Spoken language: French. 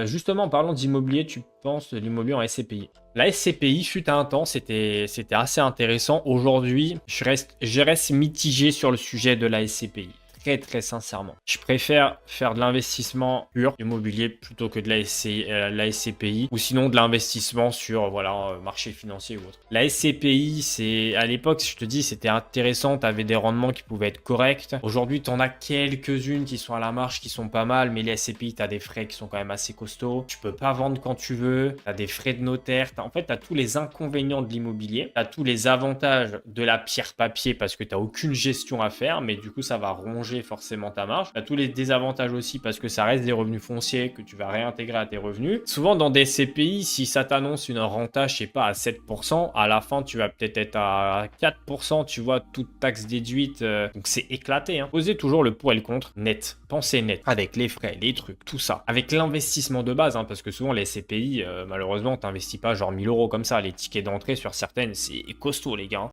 Justement, en parlant d'immobilier, tu penses de l'immobilier en SCPI. La SCPI, fut à un temps, c'était assez intéressant. Aujourd'hui, je reste mitigé sur le sujet de la SCPI. Très très sincèrement. Je préfère faire de l'investissement pur immobilier plutôt que de la SCPI ou sinon de l'investissement sur voilà marché financier ou autre. La SCPI, c'est à l'époque, je te dis, c'était intéressant, tu avais des rendements qui pouvaient être corrects. Aujourd'hui, tu en as quelques-unes qui sont à la marge, qui sont pas mal, mais les SCPI, tu as des frais qui sont quand même assez costauds. Tu peux pas vendre quand tu veux, tu as des frais de notaire, en fait, tu as tous les inconvénients de l'immobilier, tu as tous les avantages de la pierre papier parce que tu n'as aucune gestion à faire, mais du coup, ça va ronger forcément ta marge. Tu as tous les désavantages aussi parce que ça reste des revenus fonciers que tu vas réintégrer à tes revenus. Souvent, dans des CPI, si ça t'annonce une renta, je sais pas, à 7%, à la fin, tu vas peut-être être à 4%, tu vois, toute taxe déduite. Donc, c'est éclaté. Hein. Posez toujours le pour et le contre net. Pensez net. Avec les frais, les trucs, tout ça. Avec l'investissement de base, hein, parce que souvent, les CPI, malheureusement, t'investis pas genre 1000 € comme ça. Les tickets d'entrée sur certaines, c'est costaud, les gars. Hein.